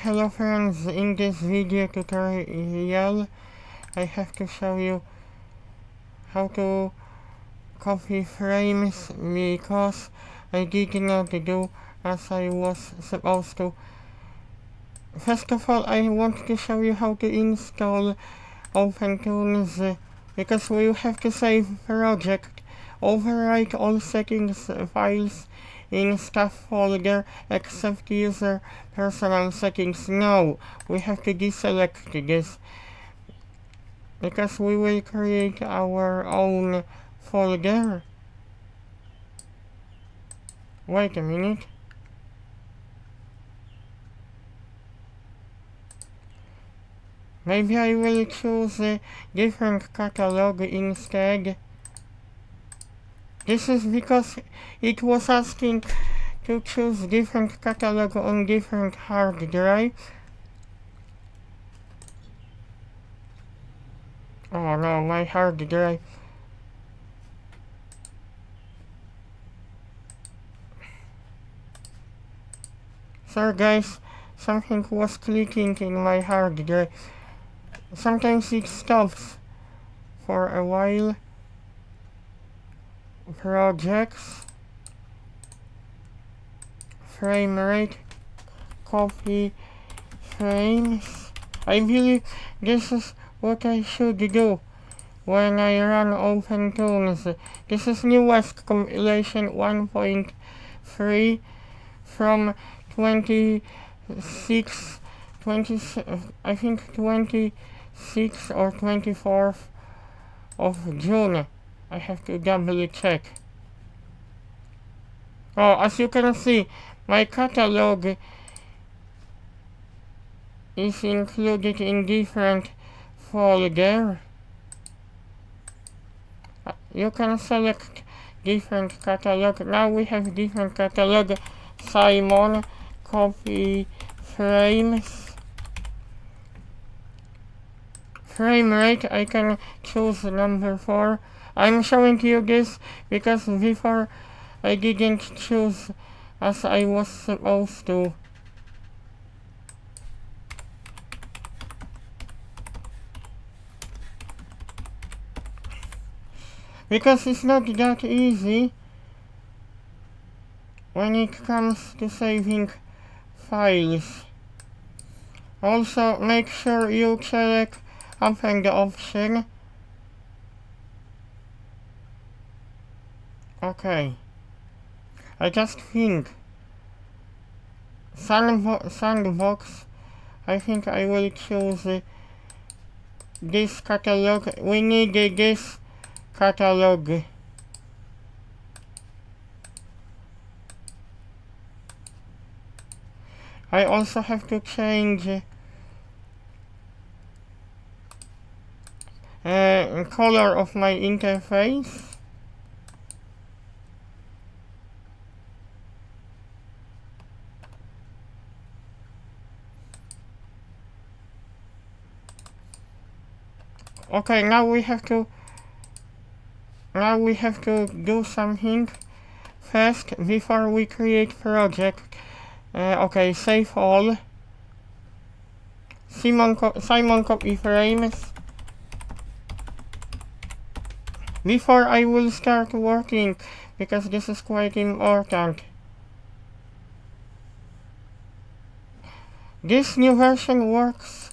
Hello friends, in this video tutorial I have to show you how to copy frames because I did not do as I was supposed to. First of all, I want to show you how to install OpenToonz because we have to save project, overwrite all settings files in staff folder except user personal settings. No, we have to deselect this because we will create our own folder. Wait a minute. Maybe I will choose a different catalog instead. This is because it was asking to choose different catalog on different hard drive. Oh no, my hard drive. Sorry guys, something was clicking in my hard drive. Sometimes it stops for a while. Projects, frame rate, copy frames. I believe this is what I should do when I run OpenToonz. This is newest compilation 1.3 from 26, I think 26 or 24th of June. I have to double check. Oh, as you can see, my catalog is included in different folder. You can select different catalog. Now we have different catalog. Simon, copy frames. Frame rate, I can choose number 4. I'm showing you this because before I didn't choose as I was supposed to. Because it's not that easy when it comes to saving files. Also, make sure you select append option. Okay. I just think sandbox. I think I will choose this catalog. We need this catalog. I also have to change color of my interface. Okay, now we have to do something first before we create project. Okay, save all. Simon copy frames. Before I will start working, because this is quite important. This new version works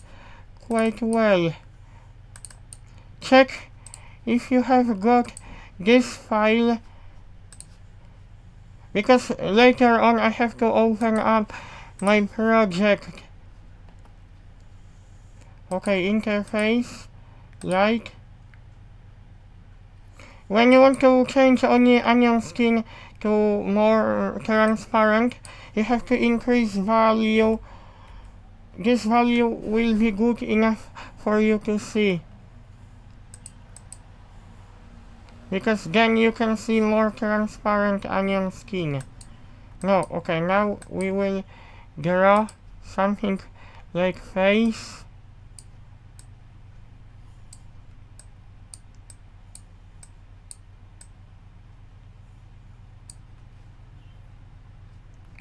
quite well. Check if you have got this file, because later on I have to open up my project. Okay, interface, light. When you want to change onion skin to more transparent, you have to increase value. This value will be good enough for you to see, because then you can see more transparent onion skin. No, okay, now we will draw something like face.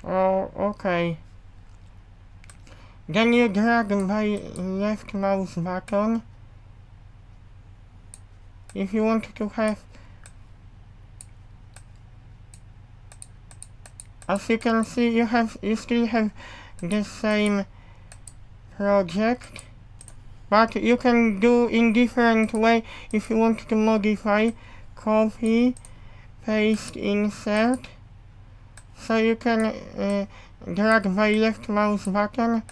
Oh, okay. Then you drag by left mouse button. If you want to have, as you can see, you still have the same project, but you can do in different way. If you want to modify, copy, paste, insert. So you can drag by left mouse button.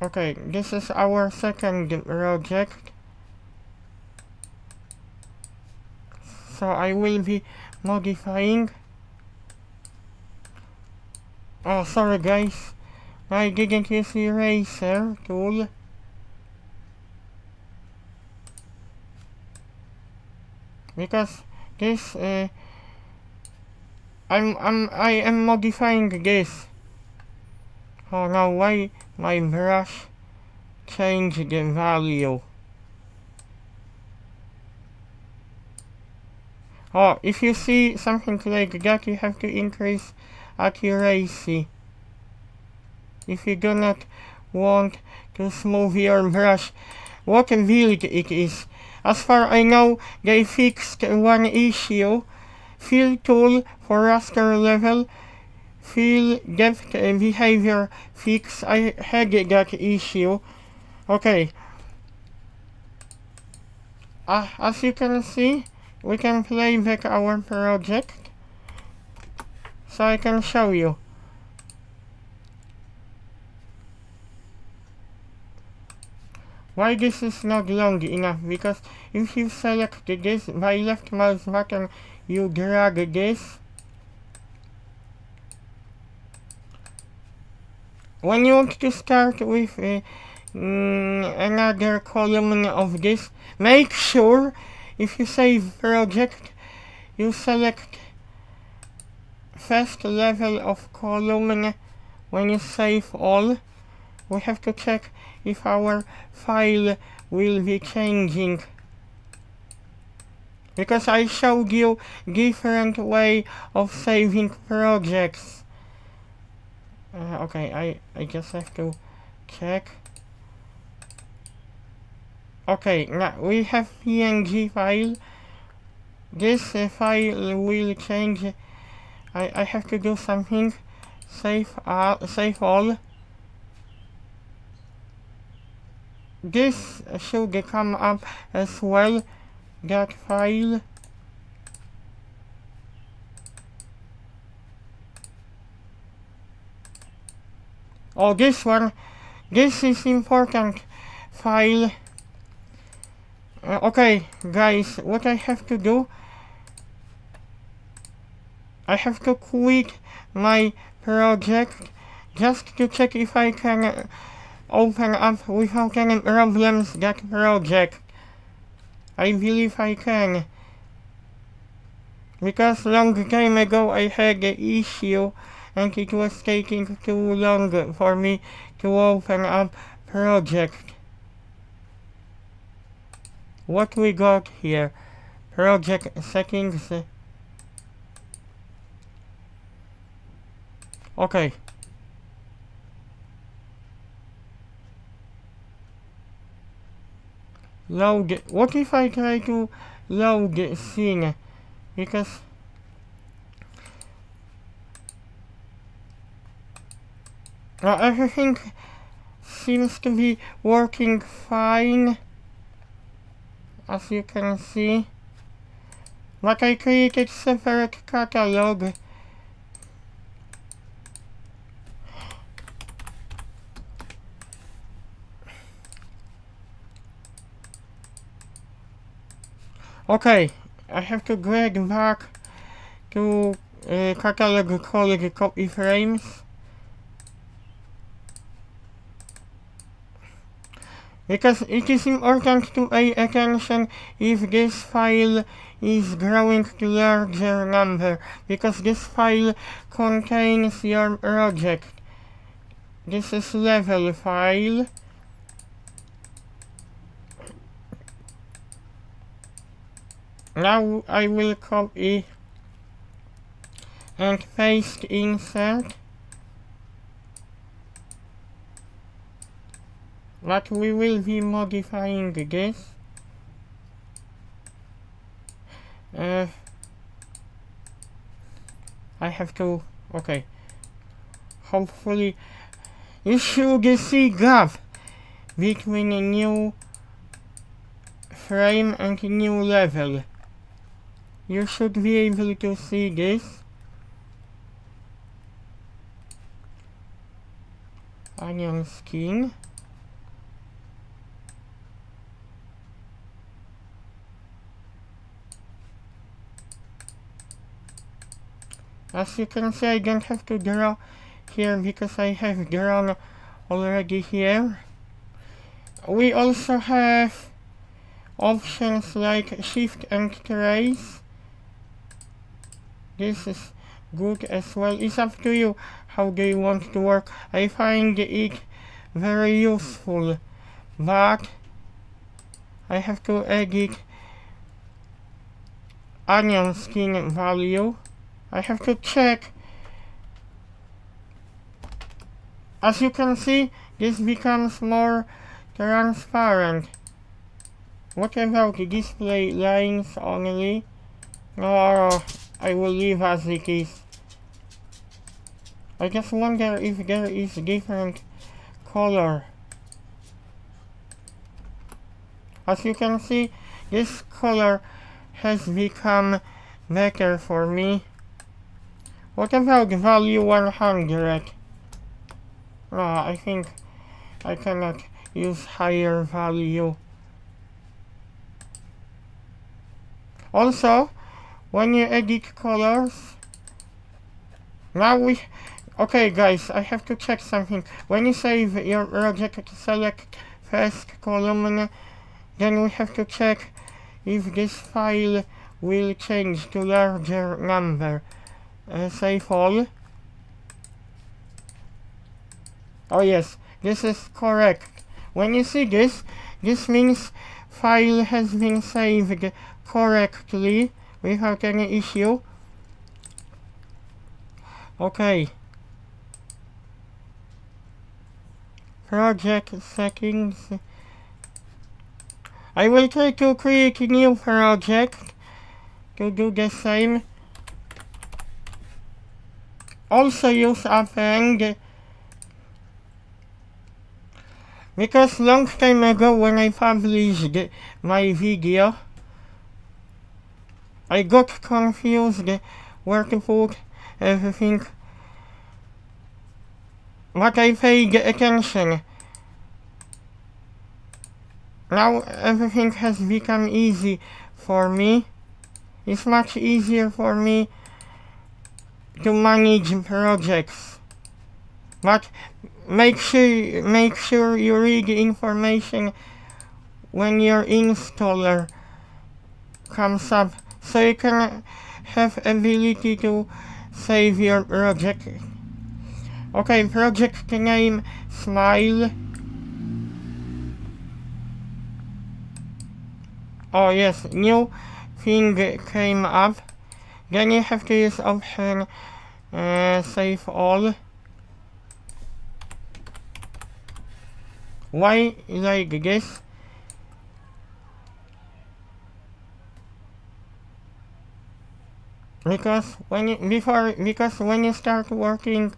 Okay, this is our second project. So I will be modifying. Oh, sorry guys, I didn't use the eraser tool. Because this, I am modifying this. Oh no, why my brush changed the value? Oh, if you see something like that, you have to increase accuracy. If you do not want to smooth your brush, what a build it is. As far I know, they fixed one issue. Fill tool for raster level, fill depth behavior fix. I had that issue. Okay. As you can see, we can play back our project. So I can show you. Why this is not long enough? Because if you select this by left mouse button, you drag this. When you want to start with another column of this, make sure if you save project, you select first level of column. When you save all, we have to check if our file will be changing. Because I showed you different way of saving projects. Okay, I just have to check. Okay, now we have PNG file. This file will change. I have to do something. Save all. This should come up as well. That file. Oh, this one. This is important file. Okay, guys, what I have to do, I have to quit my project just to check if I can open up without any problems that project. I believe I can. Because long time ago I had an issue and it was taking too long for me to open up project. What we got here? Project settings. Okay. Load. What if I try to load the scene? Because everything seems to be working fine, as you can see. But I created separate catalog. Okay, I have to drag back to catalog called copy frames. Because it is important to pay attention if this file is growing to larger number, because this file contains your project. This is level file. Now I will copy and paste insert. but we will be modifying this. I have to, okay, hopefully you should see gap between a new frame and a new level. You should be able to see this. Onion skin. As you can see, I don't have to draw here because I have drawn already here. We also have options like shift and trace. This is good as well. It's up to you how do you want to work. I find it very useful, but I have to edit onion skin value. I have to check. As you can see, this becomes more transparent. What about the display lines only? No, I will leave as it is. I just wonder if there is different color. As you can see, this color has become better for me. What about value 100? I think I cannot use higher value. Also, when you edit colors, okay guys, I have to check something. When you save your project, select first column, then we have to check if this file will change to larger number. Save all. Oh yes, this is correct. When you see this, this means file has been saved correctly without any issue. Okay. Project settings. I will try to create a new project to do the same. Also use append, because long time ago when I published my video, I got confused where to put everything, but I paid attention. Now everything has become easy for me. It's much easier for me to manage projects. But make sure you read the information when your installer comes up, so you can have ability to save your project. Okay, project name Smile. Oh yes, new thing came up. Then you have to use option save all. Why like this? Because when you start working,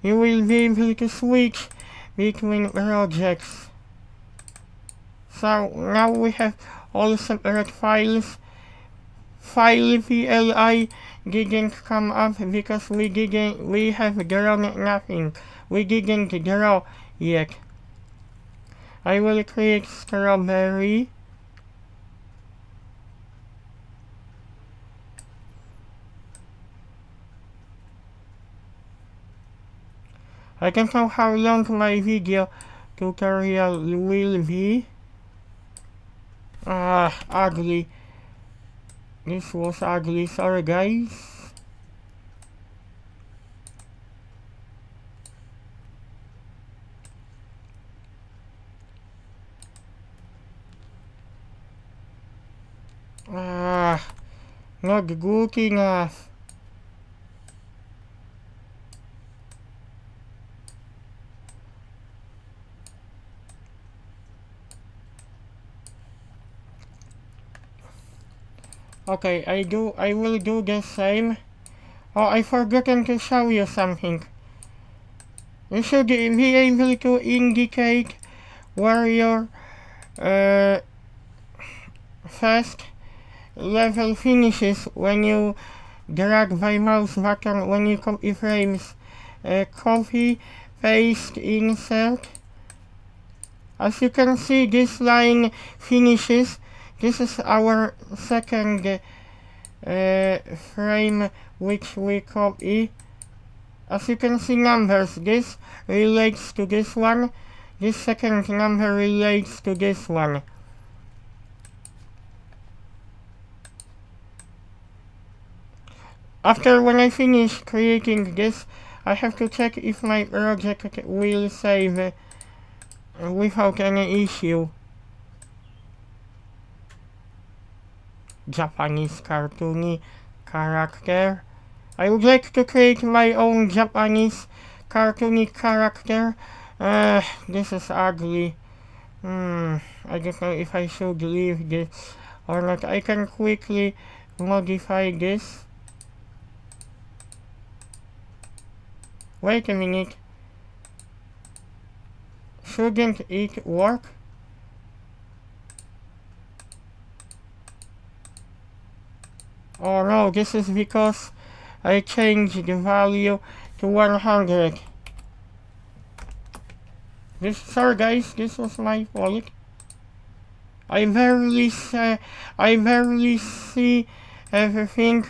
you will be able to switch between projects. So now we have all separate files. File PLI didn't come up because we have drawn nothing. We didn't draw yet. I will create strawberry. I don't know how long my video tutorial will be. Ugly. This was ugly, sorry guys. Not good enough. Okay, I will do the same. Oh, I forgotten to show you something. You should be able to indicate where your first level finishes when you drag by mouse button when you copy frames. Copy, paste, insert. As you can see, this line finishes. This is our second frame which we copy. As you can see, numbers. This relates to this one. This second number relates to this one. After when I finish creating this, I have to check if my project will save without any issue. Japanese cartoony character. I would like to create my own Japanese cartoony character. This is ugly. I don't know if I should leave this or not. I can quickly modify this. Wait a minute. Shouldn't it work? Oh no, this is because I changed the value to 100. Sorry guys, this was my fault. I barely see everything.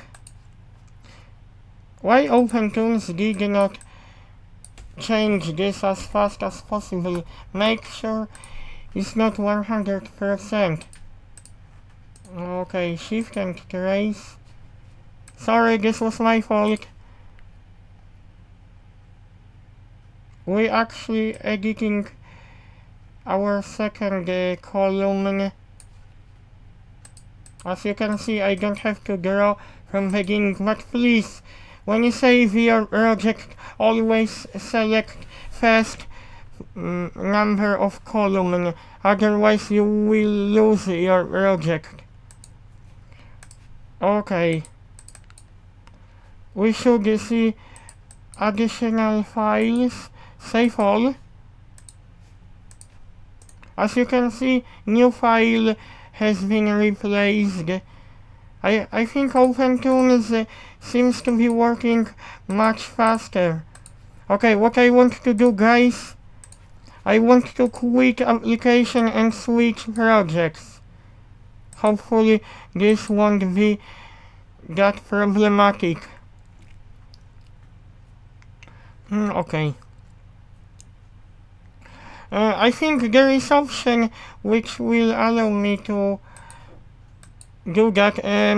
Why OpenToonz did not change this as fast as possible? Make sure it's not 100%. Okay, shift and trace. Sorry, this was my fault. We actually editing our second column. As you can see, I don't have to draw from the beginning, but please, when you save your project, always select first number of column, otherwise you will lose your project. Okay. We should see additional files. Save all. As you can see, new file has been replaced. I think OpenToonz seems to be working much faster. Okay, what I want to do, guys, I want to quit application and switch projects. Hopefully this won't be that problematic. Okay. I think there is option which will allow me to do that.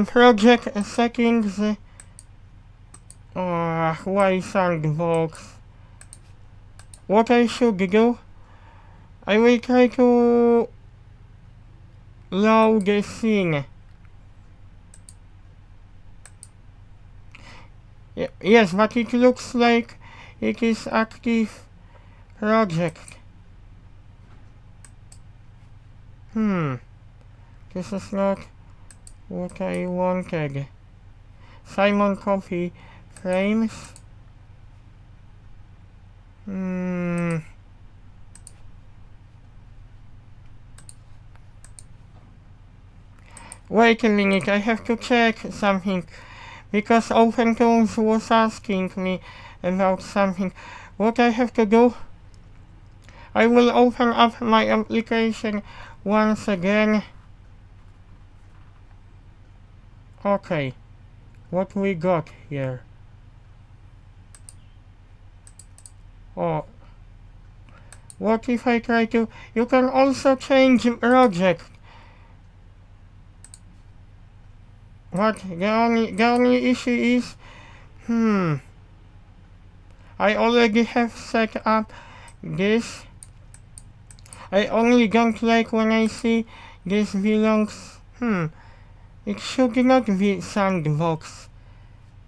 Project settings. Why sandbox? What I should do? I will try to load the scene. Yes, but it looks like it is active project. This is not what I wanted. Simon copy frames. Wait a minute, I have to check something, because OpenToonz was asking me about something. What I have to do? I will open up my application once again. Okay, what we got here? Oh, what if I try to? You can also change project. What the only issue is, I already have set up this. I only don't like when I see this belongs, it should not be sandbox.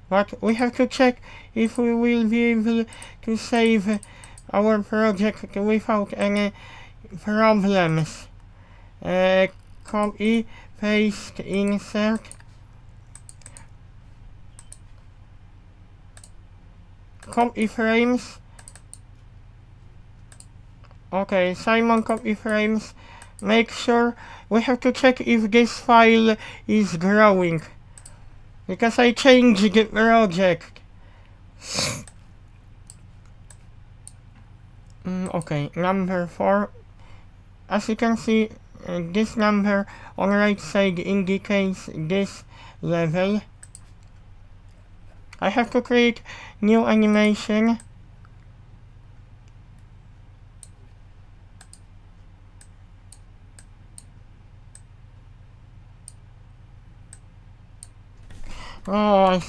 But we have to check if we will be able to save our project without any problems. Copy, paste, insert. copy frames. Okay, Simon copy frames. Make sure we have to check if this file is growing, because I changed the project. Okay, number 4. As you can see, this number on right side indicates this level. I have to create new animation. Oh,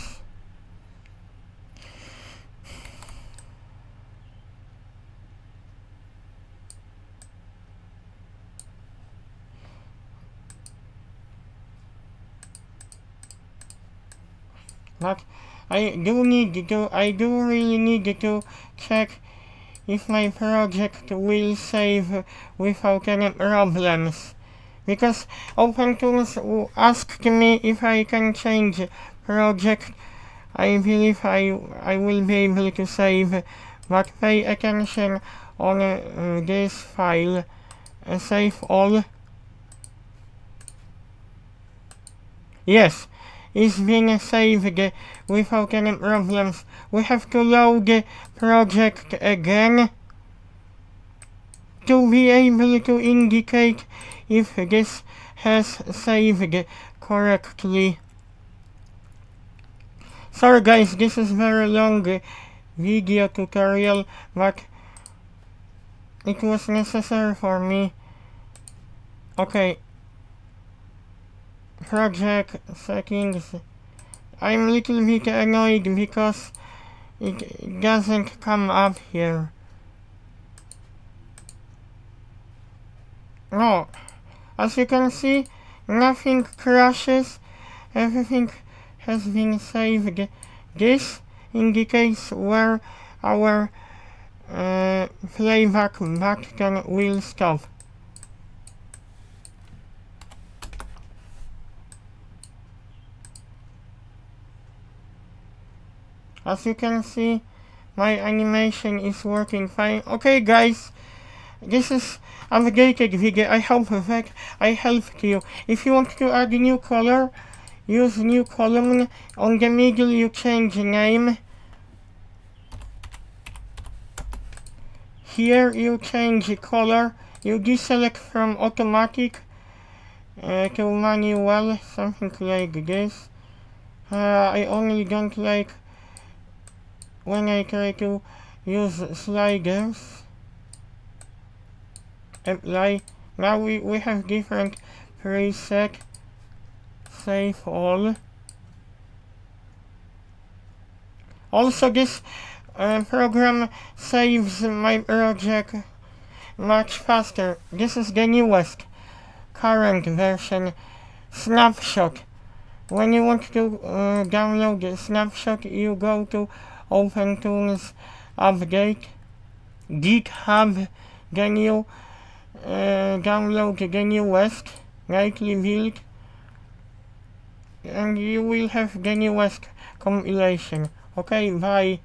but I do really need to check if my project will save without any problems, because OpenToonz asked me if I can change project. I believe I will be able to save, but pay attention on this file. Save all. Yes, it's been saved without any problems. We have to load the project again to be able to indicate if this has saved correctly. Sorry guys, this is very long video tutorial, but it was necessary for me. Okay. Project settings. I'm a little bit annoyed because it doesn't come up here. Oh, as you can see, nothing crashes, everything has been saved. This indicates where our playback button will stop. As you can see, my animation is working fine. Okay guys, this is updated video. I hope that I helped you. If you want to add a new color, use new column. On the middle you change name. Here you change color. You deselect from automatic to manual, something like this. I only don't like when I try to use sliders. Apply. Now we have different preset. Save all. Also this program saves my project much faster. This is the newest current version, snapshot. When you want to download the snapshot, you go to OpenToonz update, GitHub, then you download the newest, lightly build, and you will have the newest compilation. Okay, bye.